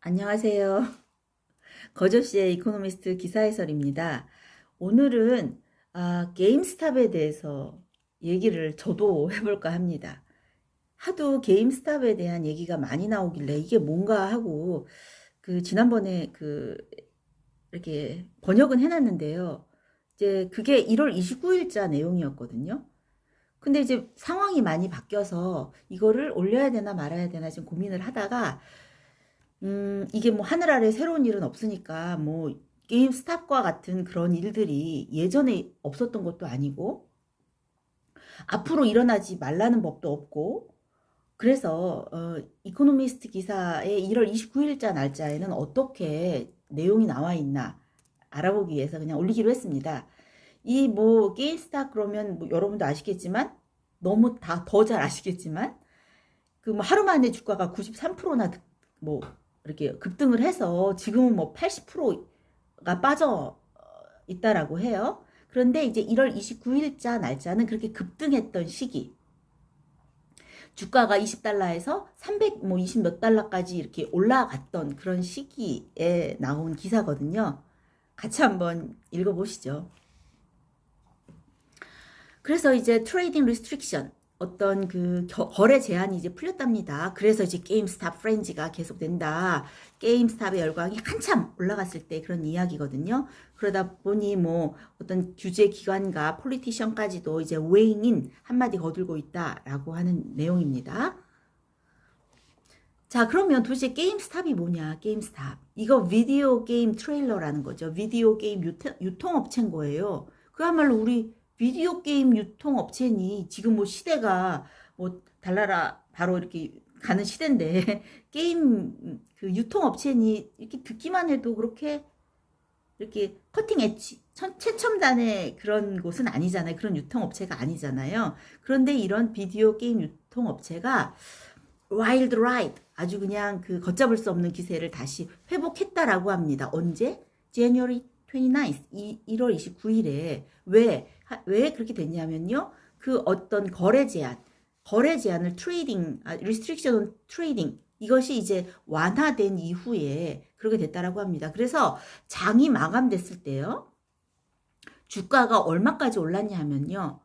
안녕하세요. 거저씨의 이코노미스트 기사 해설입니다. 오늘은 게임스탑에 대해서 얘기를 저도 해볼까 합니다. 하도 게임스탑에 대한 얘기가 많이 나오길래 이게 뭔가 하고 지난번에 이렇게 번역은 해놨는데요. 이제 그게 1월 29일자 내용이었거든요. 근데 이제 상황이 많이 바뀌어서 이거를 올려야 되나 말아야 되나 지금 고민을 하다가 이게 뭐 하늘 아래 새로운 일은 없으니까 뭐 게임 스탑과 같은 그런 일들이 예전에 없었던 것도 아니고 앞으로 일어나지 말라는 법도 없고 그래서 이코노미스트 기사의 1월 29일자 날짜에는 어떻게 내용이 나와 있나 알아보기 위해서 그냥 올리기로 했습니다. 이 뭐 게임 스탑 그러면 뭐 여러분도 아시겠지만 너무 다 더 잘 아시겠지만 그 뭐 하루 만에 주가가 93%나 뭐 이렇게 급등을 해서 지금은 뭐 80%가 빠져 있다라고 해요. 그런데 이제 1월 29일자 날짜는 그렇게 급등했던 시기. 주가가 20달러에서 300 뭐 20 몇 달러까지 이렇게 올라갔던 그런 시기에 나온 기사거든요. 같이 한번 읽어보시죠. 그래서 이제 트레이딩 리스트릭션 어떤 거래 제한이 이제 풀렸답니다. 그래서 이제 게임스탑 프렌즈가 계속된다. 게임스탑의 열광이 한참 올라갔을 때 그런 이야기거든요. 그러다 보니 뭐 어떤 규제 기관과 폴리티션까지도 이제 웨잉인 한마디 거들고 있다라고 하는 내용입니다. 자, 그러면 도대체 게임스탑이 뭐냐? 게임스탑. 이거 비디오 게임 트레일러라는 거죠. 비디오 게임 유통업체인 거예요. 그야말로 우리 비디오 게임 유통업체니 지금 뭐 시대가 뭐 달나라 바로 이렇게 가는 시대인데 게임 유통업체니 이렇게 듣기만 해도 그렇게 이렇게 커팅 엣지 최첨단의 그런 곳은 아니잖아요. 그런 유통업체가 아니잖아요. 그런데 이런 비디오 게임 유통업체가 와일드 라이드 아주 그냥 걷잡을 수 없는 기세를 다시 회복했다라고 합니다. 언제? January 29th 1월 29일에 왜 그렇게 됐냐면요. 어떤 거래 제한을 트레이딩, restriction on trading 이것이 이제 완화된 이후에 그렇게 됐다라고 합니다. 그래서 장이 마감됐을 때요. 주가가 얼마까지 올랐냐 하면요.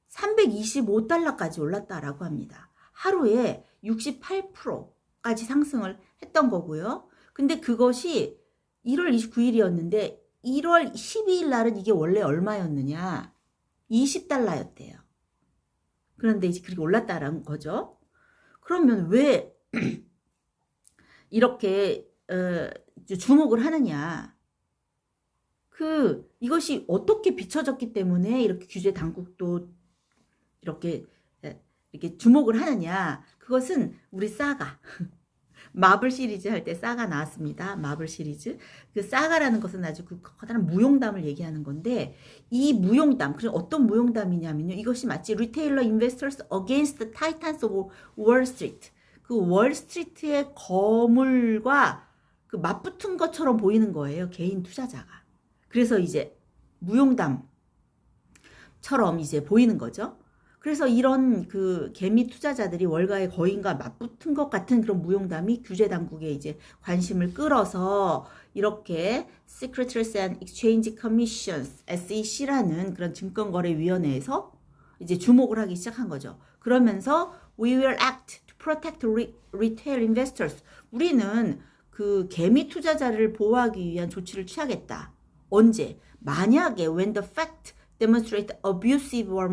325달러까지 올랐다라고 합니다. 하루에 68%까지 상승을 했던 거고요. 근데 그것이 1월 29일이었는데 1월 12일 날은 이게 원래 얼마였느냐? 20달러였대요. 그런데 이제 그렇게 올랐다라는 거죠. 그러면 왜 이렇게 주목을 하느냐? 이것이 어떻게 비춰졌기 때문에 이렇게 규제 당국도 이렇게 주목을 하느냐? 그것은 우리 사가 마블 시리즈 할 때 사가 나왔습니다. 마블 시리즈. 사가라는 것은 아주 커다란 무용담을 얘기하는 건데 이 무용담, 그럼 어떤 무용담이냐면요. 이것이 마치 리테일러 인베스터스 어게인스트 더 타이탄스 오브 월스트리트. 월스트리트의 거물과 맞붙은 것처럼 보이는 거예요. 개인 투자자가. 그래서 이제 무용담처럼 이제 보이는 거죠. 그래서 이런 개미 투자자들이 월가의 거인과 맞붙은 것 같은 그런 무용담이 규제 당국에 이제 관심을 끌어서 이렇게 Securities and Exchange Commissions SEC라는 그런 증권거래위원회에서 이제 주목을 하기 시작한 거죠. 그러면서 We will act to protect retail investors. 우리는 개미 투자자를 보호하기 위한 조치를 취하겠다. 언제? 만약에 when the fact demonstrate abusive or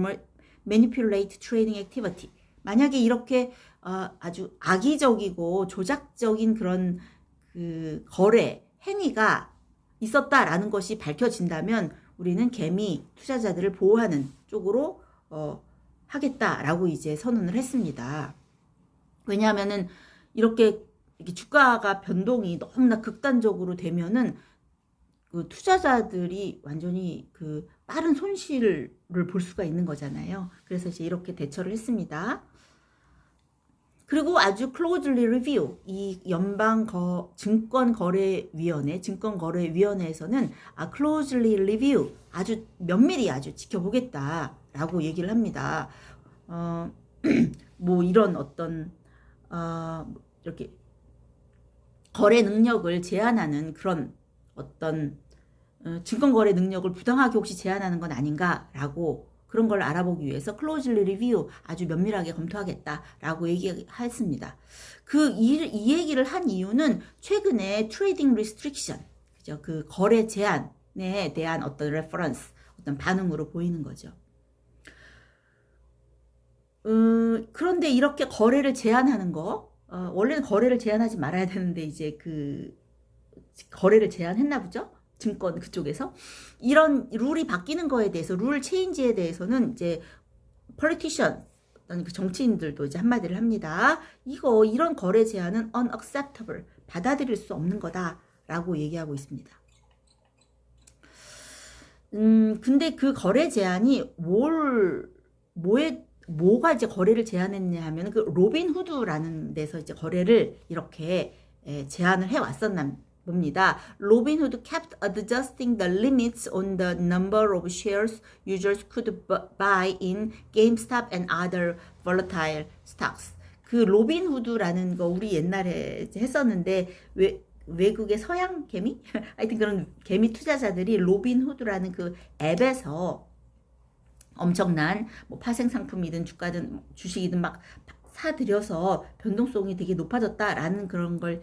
manipulate trading activity. 만약에 이렇게 아주 악의적이고 조작적인 그런 거래 행위가 있었다라는 것이 밝혀진다면 우리는 개미 투자자들을 보호하는 쪽으로 하겠다라고 이제 선언을 했습니다. 왜냐하면은 이렇게 주가가 변동이 너무나 극단적으로 되면은 투자자들이 완전히 빠른 손실을 볼 수가 있는 거잖아요. 그래서 이제 이렇게 대처를 했습니다. 그리고 아주 closely review, 이 증권거래위원회에서는 closely review, 아주 면밀히 아주 지켜보겠다라고 얘기를 합니다. 뭐 이런 어떤 이렇게 거래 능력을 제한하는 그런 어떤 증권거래 능력을 부당하게 혹시 제한하는 건 아닌가라고 그런 걸 알아보기 위해서 closely review 아주 면밀하게 검토하겠다라고 얘기했습니다. 이 얘기를 한 이유는 최근에 trading restriction, 그죠? 그 거래 제한에 대한 어떤 reference, 어떤 반응으로 보이는 거죠. 그런데 이렇게 거래를 제한하는 거, 원래는 거래를 제한하지 말아야 되는데 이제 그 거래를 제한했나 보죠? 증권 그쪽에서. 이런 룰이 바뀌는 거에 대해서, 룰 체인지에 대해서는 이제 politician, 그 정치인들도 이제 한마디를 합니다. 이런 거래 제한은 unacceptable, 받아들일 수 없는 거다라고 얘기하고 있습니다. 근데 그 거래 제한이 뭐가 이제 거래를 제한했냐 하면 그 로빈 후드라는 데서 이제 거래를 이렇게 제한을 해 왔었나 봅니다. 로빈 후드 kept adjusting the limits on the number of shares users could buy in GameStop and other volatile stocks. 그 로빈 후드라는 거 우리 옛날에 했었는데 외국의 서양 개미? 하여튼 그런 개미 투자자들이 로빈 후드라는 그 앱에서 엄청난 뭐 파생 상품이든 주가든 주식이든 막 사들여서 변동성이 되게 높아졌다라는 그런 걸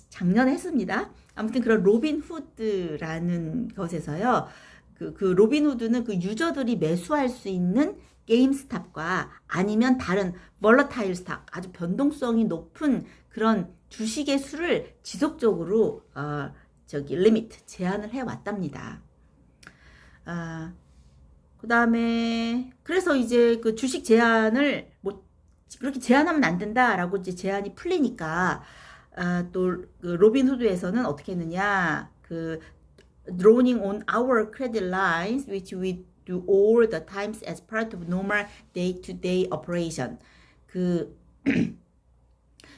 작년에 했습니다. 아무튼 그런 로빈 후드라는 것에서요. 그 로빈 후드는 그 유저들이 매수할 수 있는 게임스탑과 아니면 다른 볼러타일 스탁, 아주 변동성이 높은 그런 주식의 수를 지속적으로 리미트 제한을 해 왔답니다. 그 다음에 그래서 이제 그 주식 제한을 뭐 그렇게 제한하면 안 된다라고 이제 제한이 풀리니까 또 그 로빈 후드에서는 어떻게 했느냐, 그 drawing on our credit lines which we do all the times as part of normal day-to-day operation. 그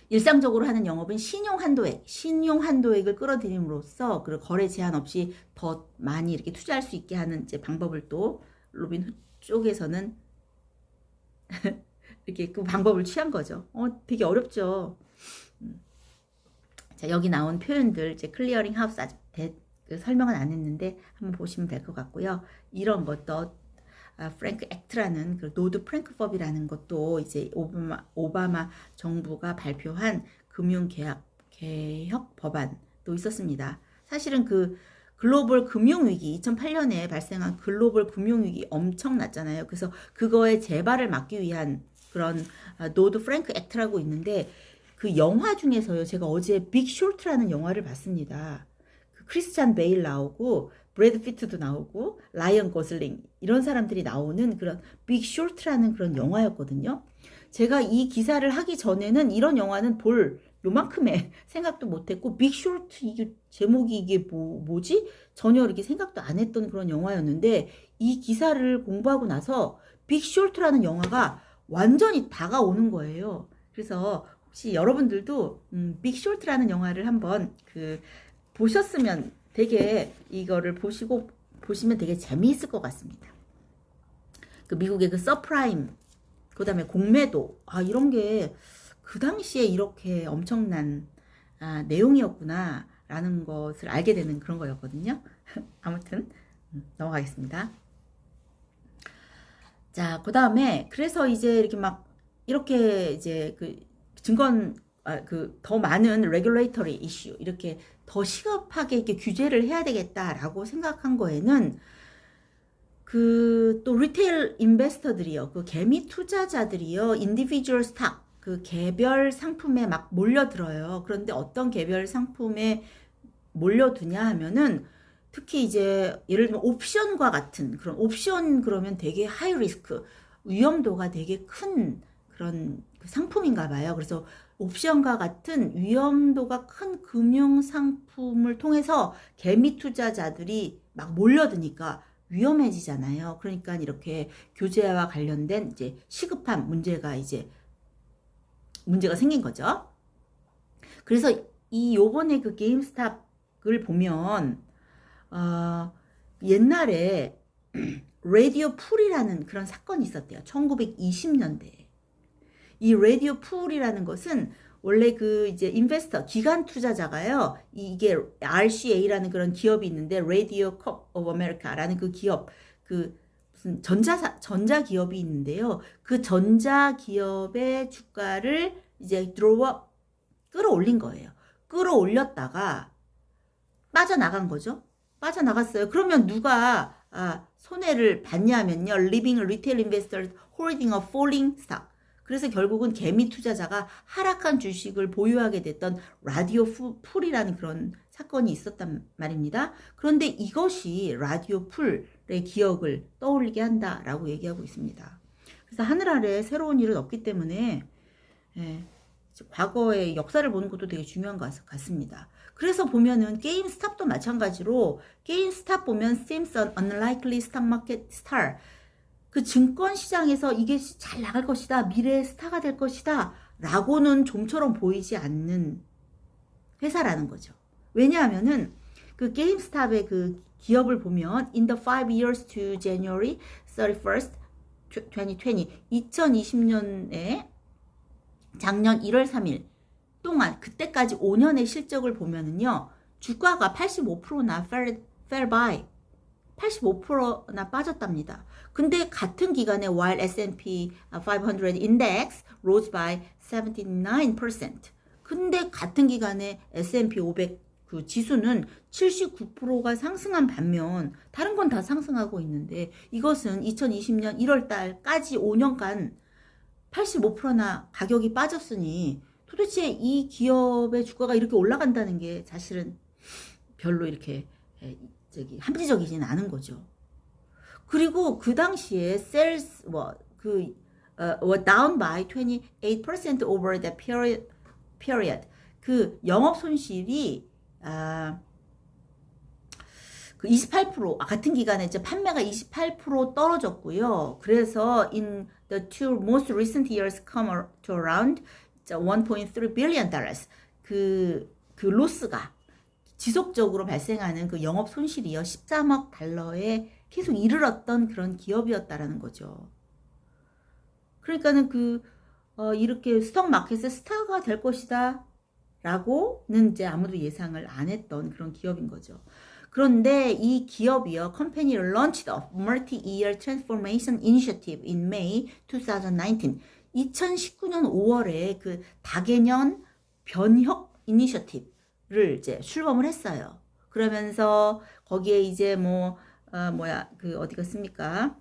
일상적으로 하는 영업은 신용 한도액을 끌어들임으로써 그 거래 제한 없이 더 많이 이렇게 투자할 수 있게 하는 이제 방법을 또 로빈 후드 쪽에서는 이렇게 그 방법을 취한 거죠. 되게 어렵죠. 자, 여기 나온 표현들 이제 클리어링 하우스 아직 설명은 안 했는데 한번 보시면 될 것 같고요. 이런 것도 프랭크 액트라는 그 노드 프랭크법이라는 것도 이제 오바마 정부가 발표한 금융개혁 법안도 있었습니다. 사실은 그 글로벌 금융위기 2008년에 발생한 글로벌 금융위기 엄청났잖아요. 그래서 그거에 재발을 막기 위한 그런 노드 프랭크 액트라고 있는데 그 영화 중에서요. 제가 어제 빅 쇼트라는 영화를 봤습니다. 그 크리스찬 베일 나오고 브래드 피트도 나오고 라이언 고슬링 이런 사람들이 나오는 그런 빅 쇼트라는 그런 영화였거든요. 제가 이 기사를 하기 전에는 이런 영화는 볼 요만큼의 생각도 못했고 빅 쇼트 이게 제목이 이게 뭐지? 전혀 이렇게 생각도 안 했던 그런 영화였는데 이 기사를 공부하고 나서 빅 쇼트라는 영화가 완전히 다가오는 거예요. 그래서 혹시 여러분들도 빅 쇼트라는 영화를 한번 보셨으면 되게 이거를 보시면 되게 재미있을 것 같습니다. 그 미국의 그 서프라임, 그 다음에 공매도, 이런 게 그 당시에 이렇게 엄청난 내용이었구나 라는 것을 알게 되는 그런 거였거든요. 아무튼 넘어가겠습니다. 자, 그 다음에 그래서 이제 이렇게 이제 그 증권 더 많은 레귤레이터리 이슈 이렇게 더 시급하게 이렇게 규제를 해야 되겠다라고 생각한 거에는 또 리테일 인베스터들이요, 그 개미 투자자들이요, 인디비주얼 스탁 그 개별 상품에 막 몰려들어요. 그런데 어떤 개별 상품에 몰려드냐 하면은 특히 이제 예를 들면 옵션과 같은 그런 옵션 그러면 되게 하이 리스크 위험도가 되게 큰 그런 상품인가 봐요. 그래서 옵션과 같은 위험도가 큰 금융 상품을 통해서 개미 투자자들이 막 몰려드니까 위험해지잖아요. 그러니까 이렇게 규제와 관련된 이제 시급한 문제가 생긴 거죠. 그래서 요번에 그 게임스탑을 보면 옛날에 라디오 풀이라는 그런 사건이 있었대요. 1920년대에. 이 라디오 풀이라는 것은 원래 그 이제 인베스터 기관 투자자가요. 이게 RCA라는 그런 기업이 있는데 Radio Corp of America라는 그 기업 그 무슨 전자 기업이 있는데요. 그 전자 기업의 주가를 이제 끌어올린 거예요. 끌어올렸다가 빠져나간 거죠. 빠져나갔어요. 그러면 누가 손해를 봤냐면요. Leaving retail investors holding a falling stock. 그래서 결국은 개미 투자자가 하락한 주식을 보유하게 됐던 라디오 풀이라는 그런 사건이 있었단 말입니다. 그런데 이것이 라디오 풀의 기억을 떠올리게 한다라고 얘기하고 있습니다. 그래서 하늘 아래 새로운 일은 없기 때문에 과거의 역사를 보는 것도 되게 중요한 것 같습니다. 그래서 보면은 게임스탑도 마찬가지로 게임스탑 보면 seems an unlikely stock market star. 그 증권 시장에서 이게 잘 나갈 것이다. 미래의 스타가 될 것이다. 라고는 좀처럼 보이지 않는 회사라는 거죠. 왜냐하면은 그 게임스탑의 그 기업을 보면 in the 5 years to January 31st, 2020 2020년에 작년 1월 3일 동안 그때까지 5년의 실적을 보면은요. 주가가 85%나 fell by 85%나 빠졌답니다. 근데 같은 기간에 while S&P 500 index rose by 79%. 근데 같은 기간에 S&P 500 그 지수는 79%가 상승한 반면 다른 건 다 상승하고 있는데 이것은 2020년 1월 달까지 5년간 85%나 가격이 빠졌으니 도대체 이 기업의 주가가 이렇게 올라간다는 게 사실은 별로 이렇게 합리적이지는 않은 거죠. 그리고 그 당시에 sales were down by 28% over the period. 그 영업 손실이 그 28% 같은 기간에 이제 판매가 28% 떨어졌고요. 그래서 in the two most recent years come to around 1.3 billion dollars. 그 로스가 지속적으로 발생하는 그 영업 손실이요. 13억 달러에 계속 이르렀던 그런 기업이었다라는 거죠. 그러니까는 이렇게 스톡 마켓에 스타가 될 것이다 라고는 이제 아무도 예상을 안 했던 그런 기업인 거죠. 그런데 이 기업이요. 컴퍼니를 launched a multi-year transformation initiative in May 2019. 2019년 5월에 그 다개년 변혁 이니셔티브를 이제 출범을 했어요. 그러면서 거기에 이제 어디 갔습니까?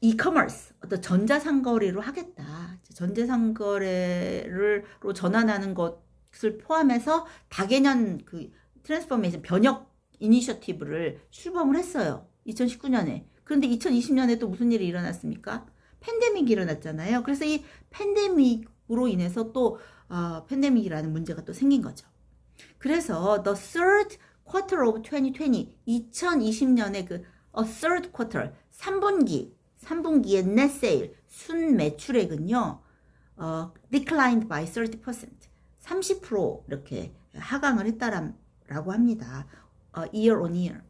이커머스, 어떤 전자상거래로 하겠다. 전자상거래로 전환하는 것을 포함해서 다개년 그 트랜스포메이션 변혁 이니셔티브를 출범을 했어요. 2019년에. 그런데 2020년에 또 무슨 일이 일어났습니까? 팬데믹이 일어났잖아요. 그래서 이 팬데믹으로 인해서 또 팬데믹이라는 문제가 또 생긴 거죠. 그래서 the third quarter of 2020, 2020년에 그 third quarter, 3분기의 net sale, 순 매출액은요, declined by 30%, 30% 이렇게 하강을 했다라고 합니다. year on year.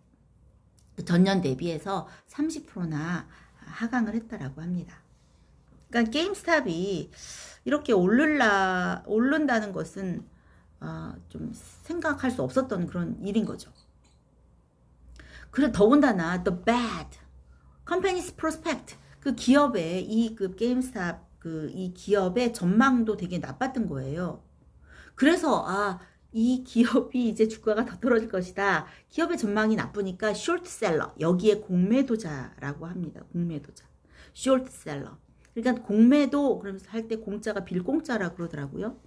전년 대비해서 30%나 하강을 했다라고 합니다. 그러니까 게임스탑이 이렇게 오른다는 것은 좀 생각할 수 없었던 그런 일인 거죠. 그리고 더군다나 the bad company's prospect, 그 기업의 그 게임스탑 이 기업의 전망도 되게 나빴던 거예요. 그래서 이 기업이 이제 주가가 더 떨어질 것이다. 기업의 전망이 나쁘니까 숏셀러, 여기에 공매도자라고 합니다. 공매도자, 숏셀러. 그러니까 공매도 그러면서 할 때 공짜가 빌공짜라고 그러더라고요.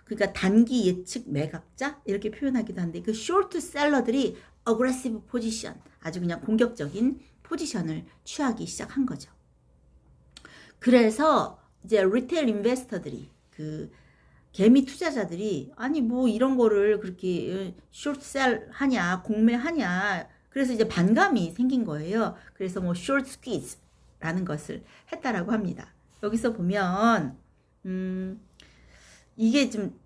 그러니까 단기 예측 매각자 이렇게 표현하기도 한데 그 숏셀러들이 aggressive position, 아주 그냥 공격적인 포지션을 취하기 시작한 거죠. 그래서 이제 리테일 인베스터들이 그 개미 투자자들이 아니 뭐 이런 거를 그렇게 숏셀 하냐 공매하냐, 그래서 이제 반감이 생긴 거예요. 그래서 뭐 숏 스퀴즈라는 것을 했다라고 합니다. 여기서 보면 이게 좀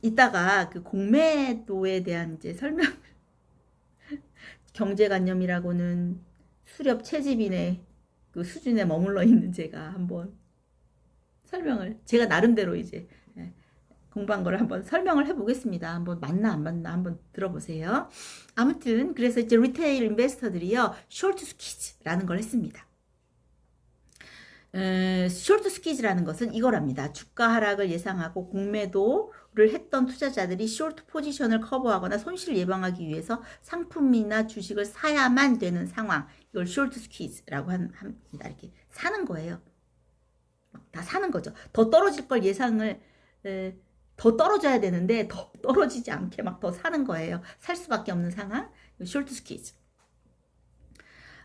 이따가 그 공매도에 대한 이제 설명 경제관념이라고는 수렵 채집인의 그 수준에 머물러 있는 제가 한번 설명을 제가 나름대로 이제 공부한 걸 한번 설명을 해보겠습니다. 한번 맞나 안 맞나 한번 들어보세요. 아무튼 그래서 이제 리테일 인베스터들이요 숏 스퀴즈라는 걸 했습니다. 숏 스퀴즈라는 것은 이거랍니다. 주가 하락을 예상하고 공매도를 했던 투자자들이 숏 포지션을 커버하거나 손실 예방하기 위해서 상품이나 주식을 사야만 되는 상황, 이걸 숏 스퀴즈라고 합니다. 이렇게 사는 거예요. 다 사는 거죠. 더 떨어질 걸 예상을 더 떨어져야 되는데 더 떨어지지 않게 막 더 사는 거예요. 살 수밖에 없는 상황, 숏 스퀴즈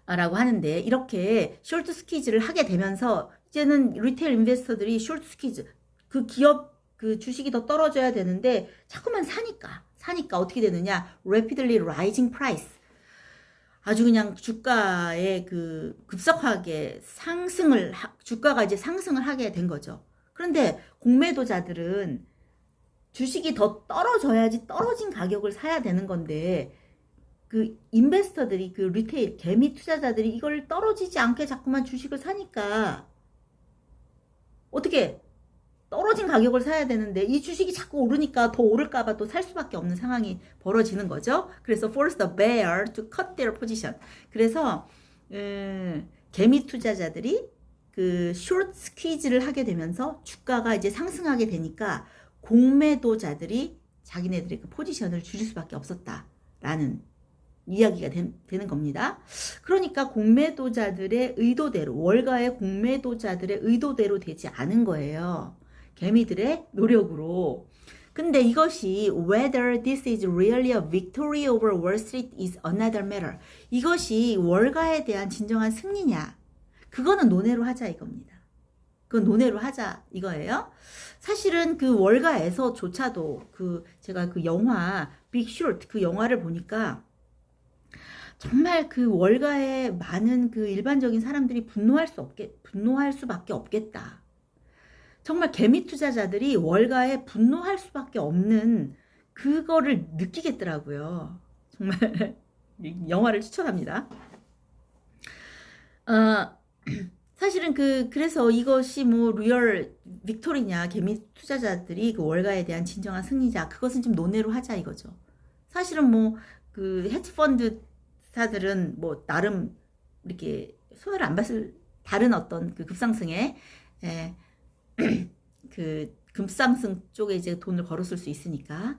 라고 하는데, 이렇게 숏 스퀴즈를 하게 되면서 이제는 리테일 인베스터들이 숏 스퀴즈, 그 기업 그 주식이 더 떨어져야 되는데 자꾸만 사니까 어떻게 되느냐, rapidly rising price, 아주 그냥 주가의 그 급속하게 주가가 이제 상승을 하게 된 거죠. 그런데 공매도자들은 주식이 더 떨어져야지 떨어진 가격을 사야 되는 건데, 그 인베스터들이, 그 리테일 개미 투자자들이 이걸 떨어지지 않게 자꾸만 주식을 사니까 어떻게 떨어진 가격을 사야 되는데 이 주식이 자꾸 오르니까 더 오를까봐 또 살 수밖에 없는 상황이 벌어지는 거죠. 그래서 force the bear to cut their position. 그래서 개미 투자자들이 그 short squeeze를 하게 되면서 주가가 이제 상승하게 되니까 공매도자들이 자기네들의 그 포지션을 줄일 수밖에 없었다라는 이야기가 되는 겁니다. 그러니까 공매도자들의 의도대로, 월가의 공매도자들의 의도대로 되지 않은 거예요. 개미들의 노력으로. 근데 이것이 whether this is really a victory over Wall Street is another matter. 이것이 월가에 대한 진정한 승리냐, 그거는 논외로 하자 이겁니다. 그건 논외로 하자 이거예요. 사실은 그 월가에서조차도 제가 그 영화 빅 숏, 그 영화를 보니까 정말 그 월가에 많은 그 일반적인 사람들이 분노할 수밖에 없겠다. 정말 개미 투자자들이 월가에 분노할 수밖에 없는 그거를 느끼겠더라고요. 정말 영화를 추천합니다. 사실은 그래서 이것이 뭐 리얼 빅토리냐, 개미 투자자들이 그 월가에 대한 진정한 승리자, 그것은 좀 논외로 하자 이거죠. 사실은 뭐 그 헤지펀드 사들은 뭐 나름 이렇게 손해를 안 봤을, 다른 어떤 그 급상승에 그 급상승 쪽에 이제 돈을 걸었을 수 있으니까.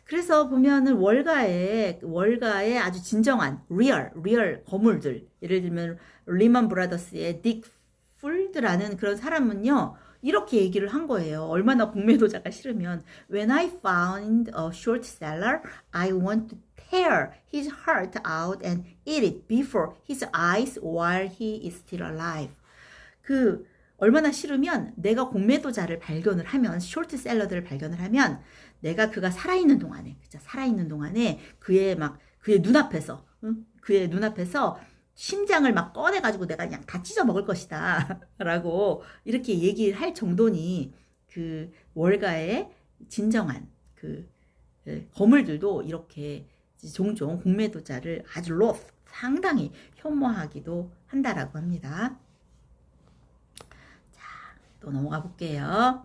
그래서 보면은 월가에 아주 진정한 리얼 거물들, 예를 들면 리먼 브라더스의 딕 풀드라는 그런 사람은요 이렇게 얘기를 한 거예요. 얼마나 공매도자가 싫으면, When I found a short seller, I want to tear his heart out and eat it before his eyes while he is still alive. 얼마나 싫으면, 내가 공매도자를 발견을 하면, 숏셀러들을 발견을 하면, 내가 그가 살아있는 동안에 그의 눈앞에서, 그의 눈앞에서 심장을 막 꺼내가지고 내가 그냥 다 찢어 먹을 것이다 라고 이렇게 얘기를 할 정도니, 그 월가의 진정한 그 거물들도 이렇게 종종 공매도자를 아주 상당히 혐오하기도 한다라고 합니다. 자, 또 넘어가 볼게요.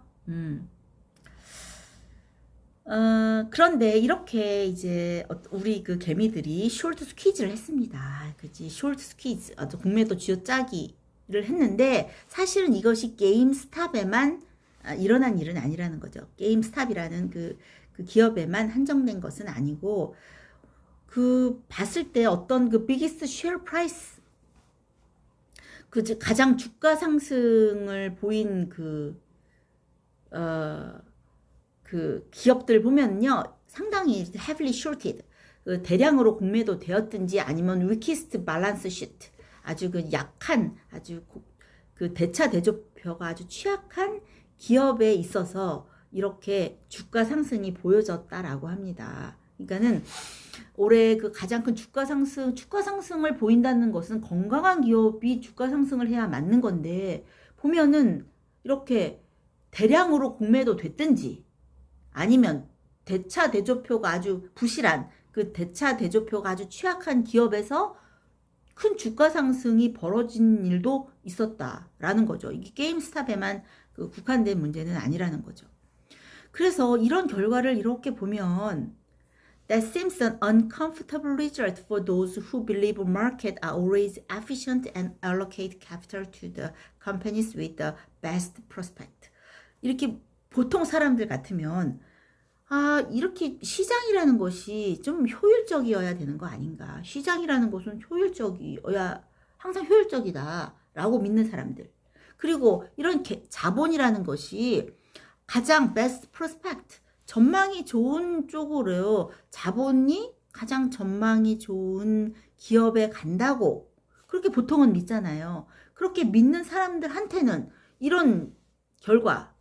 그런데 이렇게 이제 우리 그 개미들이 숏 스퀴즈를 했습니다. 그치? 숏 스퀴즈, 공매도 쥐어짜기를 했는데, 사실은 이것이 게임스탑에만 일어난 일은 아니라는 거죠. 게임스탑이라는 그 기업에만 한정된 것은 아니고, 봤을 때 어떤 그 비기스트 쉐어 프라이스, 가장 주가 상승을 보인 그 기업들 보면요 상당히 heavily shorted, 대량으로 공매도 되었든지 아니면 weakest balance sheet, 아주 그 약한, 아주 그 대차 대조표가 아주 취약한 기업에 있어서 이렇게 주가 상승이 보여졌다라고 합니다. 그러니까는 올해 그 가장 큰 주가 상승을 보인다는 것은 건강한 기업이 주가 상승을 해야 맞는 건데, 보면은 이렇게 대량으로 공매도 됐든지 아니면 대차 대조표가 아주 부실한, 그 대차 대조표가 아주 취약한 기업에서 큰 주가 상승이 벌어진 일도 있었다라는 거죠. 이게 게임스탑에만 국한된 문제는 아니라는 거죠. 그래서 이런 결과를 이렇게 보면 That seems an uncomfortable result for those who believe markets are always efficient and allocate capital to the companies with the best prospect. 이렇게 보통 사람들 같으면 이렇게 시장이라는 것이 좀 효율적이어야 되는 거 아닌가. 시장이라는 것은 효율적이어야 항상 효율적이다라고 믿는 사람들. 그리고 이런 자본이라는 것이 가장 best prospect, 전망이 좋은 쪽으로 자본이 가장 전망이 좋은 기업에 간다고 그렇게 보통은 믿잖아요. 그렇게 믿는 사람들한테는 이런 결과,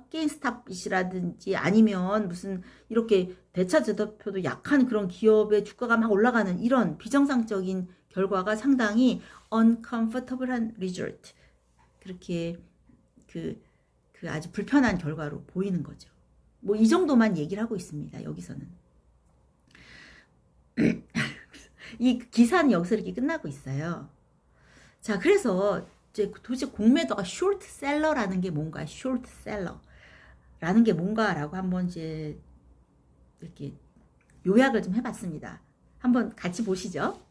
게임스탑이라든지 아니면 무슨 이렇게 대차제도표도 약한 그런 기업의 주가가 막 올라가는 이런 비정상적인 결과가 상당히 uncomfortable한 result, 그렇게 그 아주 불편한 결과로 보이는 거죠. 뭐 이 정도만 얘기를 하고 있습니다. 여기서는. 이 기사는 여기서 이렇게 끝나고 있어요. 자, 그래서 이제 도대체 공매도가 숏셀러라는 게 뭔가, 숏셀러라는 게 뭔가라고 한번 이제 이렇게 요약을 좀 해봤습니다. 한번 같이 보시죠.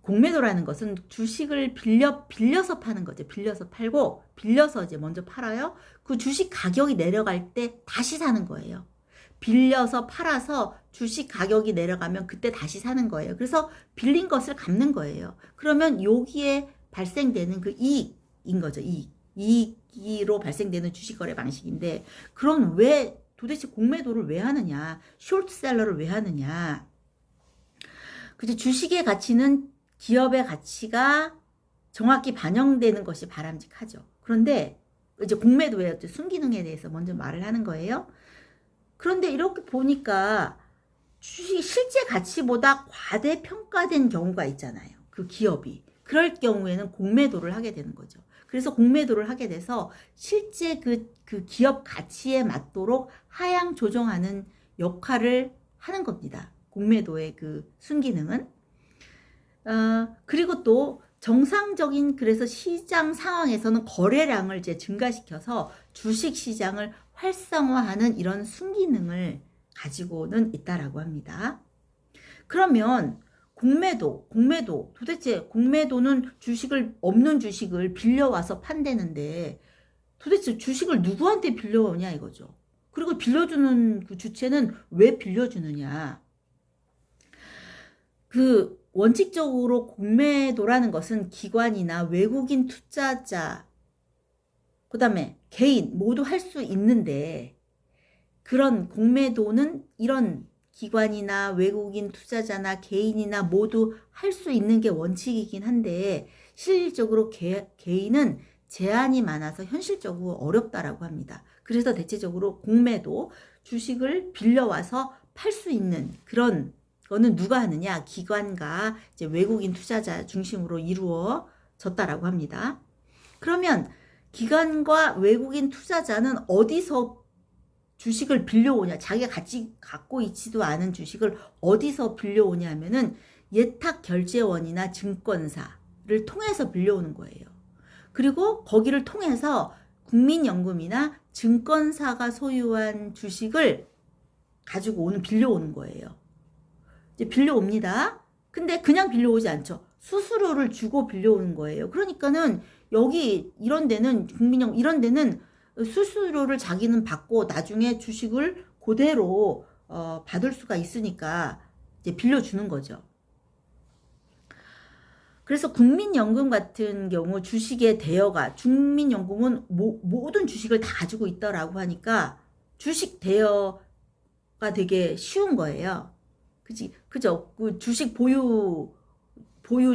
공매도라는 것은 주식을 빌려서 파는 거죠. 빌려서 팔고, 빌려서 이제 먼저 팔아요. 그 주식 가격이 내려갈 때 다시 사는 거예요. 빌려서 팔아서 주식 가격이 내려가면 그때 다시 사는 거예요. 그래서 빌린 것을 갚는 거예요. 그러면 여기에 발생되는 그 이익인 거죠. 이익으로 발생되는 주식거래 방식인데, 그럼 왜 도대체 공매도를 왜 하느냐? 숏셀러를 왜 하느냐? 그죠? 주식의 가치는 기업의 가치가 정확히 반영되는 것이 바람직하죠. 그런데 이제 공매도의 순기능에 대해서 먼저 말을 하는 거예요. 그런데 이렇게 보니까 주식이 실제 가치보다 과대평가된 경우가 있잖아요. 그 기업이. 그럴 경우에는 공매도를 하게 되는 거죠. 그래서 공매도를 하게 돼서 실제 그 기업 가치에 맞도록 하향 조정하는 역할을 하는 겁니다. 공매도의 그 순기능은. 그리고 또 정상적인 그래서 시장 상황에서는 거래량을 이제 증가시켜서 주식 시장을 활성화하는 이런 순기능을 가지고는 있다라고 합니다. 그러면 공매도 도대체 공매도는 없는 주식을 빌려와서 판대는데 도대체 주식을 누구한테 빌려오냐 이거죠. 그리고 빌려주는 그 주체는 왜 빌려주느냐. 원칙적으로 공매도라는 것은 기관이나 외국인 투자자, 그 다음에 개인 모두 할 수 있는데, 그런 공매도는 이런 기관이나 외국인 투자자나 개인이나 모두 할 수 있는 게 원칙이긴 한데, 실질적으로 개인은 제한이 많아서 현실적으로 어렵다라고 합니다. 그래서 대체적으로 공매도, 주식을 빌려와서 팔 수 있는 그런 거는 누가 하느냐? 기관과 이제 외국인 투자자 중심으로 이루어졌다라고 합니다. 그러면 기관과 외국인 투자자는 어디서 주식을 빌려오냐? 자기가 갖고 있지도 않은 주식을 어디서 빌려오냐 하면은 예탁결제원이나 증권사를 통해서 빌려오는 거예요. 그리고 거기를 통해서 국민연금이나 증권사가 소유한 주식을 가지고 빌려오는 거예요. 이제 빌려옵니다. 근데 그냥 빌려오지 않죠. 수수료를 주고 빌려오는 거예요. 그러니까는 여기 이런 데는 이런 데는 수수료를 자기는 받고 나중에 주식을 그대로 받을 수가 있으니까 이제 빌려주는 거죠. 그래서 국민연금 같은 경우 주식의 대여가, 국민연금은 모든 주식을 다 가지고 있다라고 하니까 주식 대여가 되게 쉬운 거예요. 그죠? 그 주식 보유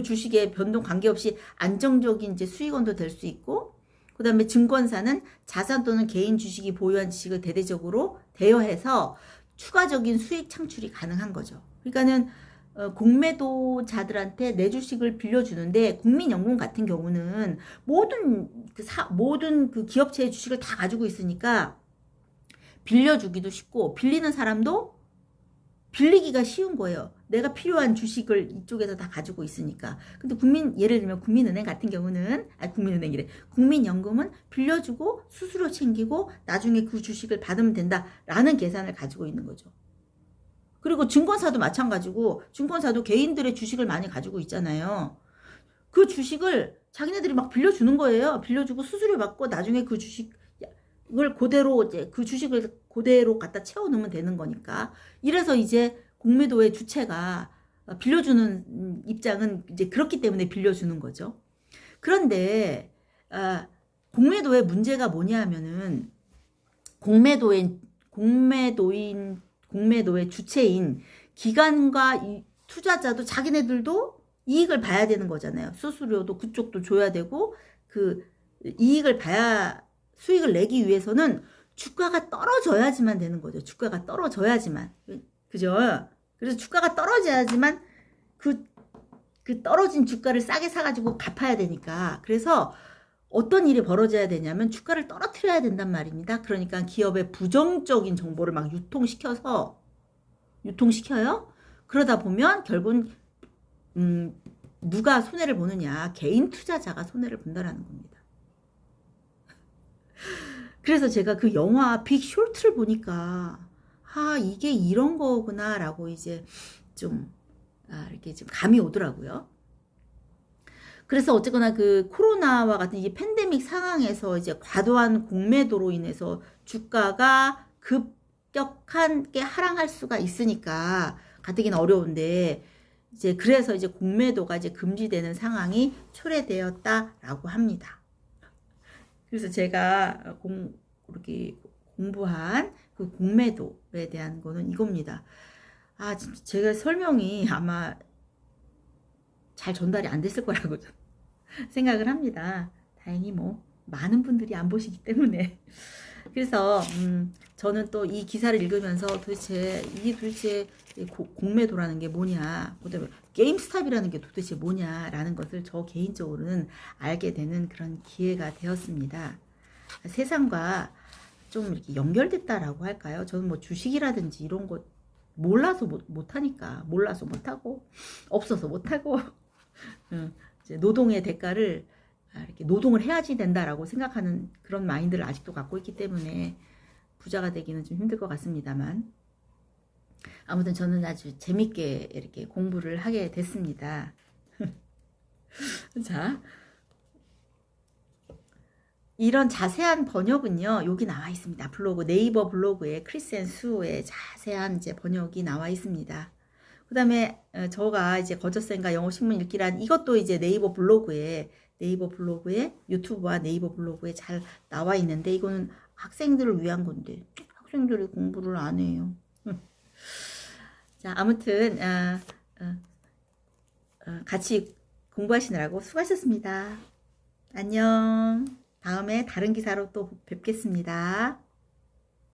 주식의 변동 관계없이 안정적인 이제 수익원도 될 수 있고, 그 다음에 증권사는 자산 또는 개인 주식이 보유한 지식을 대대적으로 대여해서 추가적인 수익 창출이 가능한 거죠. 그러니까는 공매도자들한테 내 주식을 빌려주는데, 국민연금 같은 경우는 모든 그 기업체의 주식을 다 가지고 있으니까 빌려주기도 쉽고, 빌리는 사람도 빌리기가 쉬운 거예요. 내가 필요한 주식을 이쪽에서 다 가지고 있으니까. 근데 예를 들면 국민은행 같은 경우는, 국민은행이래. 국민연금은 빌려주고 수수료 챙기고 나중에 그 주식을 받으면 된다라는 계산을 가지고 있는 거죠. 그리고 증권사도 마찬가지고, 증권사도 개인들의 주식을 많이 가지고 있잖아요. 그 주식을 자기네들이 막 빌려주는 거예요. 빌려주고 수수료 받고 나중에 그 주식을 그대로, 이제 그 주식을 그대로 갖다 채워놓으면 되는 거니까. 이래서 이제 공매도의 주체가 빌려주는 입장은 이제 그렇기 때문에 빌려주는 거죠. 그런데 공매도의 문제가 뭐냐 하면은 공매도의 주체인 기관과 투자자도 자기네들도 이익을 봐야 되는 거잖아요. 수수료도 그쪽도 줘야 되고, 그 이익을 봐야, 수익을 내기 위해서는 주가가 떨어져야지만 되는 거죠. 주가가 떨어져야지만. 그죠? 그래서 주가가 떨어져야지만 그 떨어진 주가를 싸게 사가지고 갚아야 되니까. 그래서 어떤 일이 벌어져야 되냐면 주가를 떨어뜨려야 된단 말입니다. 그러니까 기업의 부정적인 정보를 막 유통시켜요. 그러다 보면 결국은 누가 손해를 보느냐? 개인 투자자가 손해를 본다라는 겁니다. 그래서 제가 그 영화 빅 쇼트를 보니까 이게 이런 거구나 라고 이제 좀 이렇게 좀 감이 오더라고요. 그래서 어쨌거나 그 코로나와 같은 이 팬데믹 상황에서 이제 과도한 공매도로 인해서 주가가 급격하게 하락할 수가 있으니까 가뜩이나 어려운데, 이제 그래서 이제 공매도가 이제 금지되는 상황이 초래되었다라고 합니다. 그래서 제가 이렇게 공부한 그 공매도에 대한 거는 이겁니다. 제가 설명이 아마 잘 전달이 안 됐을 거라고 생각을 합니다. 다행히 뭐 많은 분들이 안 보시기 때문에. 그래서 저는 또 이 기사를 읽으면서 이게 도대체 공매도라는 게 뭐냐, 그다음에 게임스탑이라는 게 도대체 뭐냐라는 것을 저 개인적으로는 알게 되는 그런 기회가 되었습니다. 세상과 좀 이렇게 연결됐다라고 할까요? 저는 뭐 주식이라든지 이런 거 몰라서 못하니까, 몰라서 못하고 없어서 못하고 이제 노동의 대가를 이렇게 노동을 해야지 된다라고 생각하는 그런 마인드를 아직도 갖고 있기 때문에 부자가 되기는 좀 힘들 것 같습니다만, 아무튼 저는 아주 재밌게 이렇게 공부를 하게 됐습니다. 자, 이런 자세한 번역은요, 여기 나와 있습니다. 블로그, 네이버 블로그에 크리스 앤 수의 자세한 이제 번역이 나와 있습니다. 그 다음에 저가 이제 거저쌤과 영어 신문 읽기란 이것도 이제 네이버 블로그에 유튜브와 네이버 블로그에 잘 나와 있는데, 이거는 학생들을 위한 건데 학생들이 공부를 안 해요. 자, 아무튼 같이 공부하시느라고 수고하셨습니다. 안녕. 다음에 다른 기사로 또 뵙겠습니다.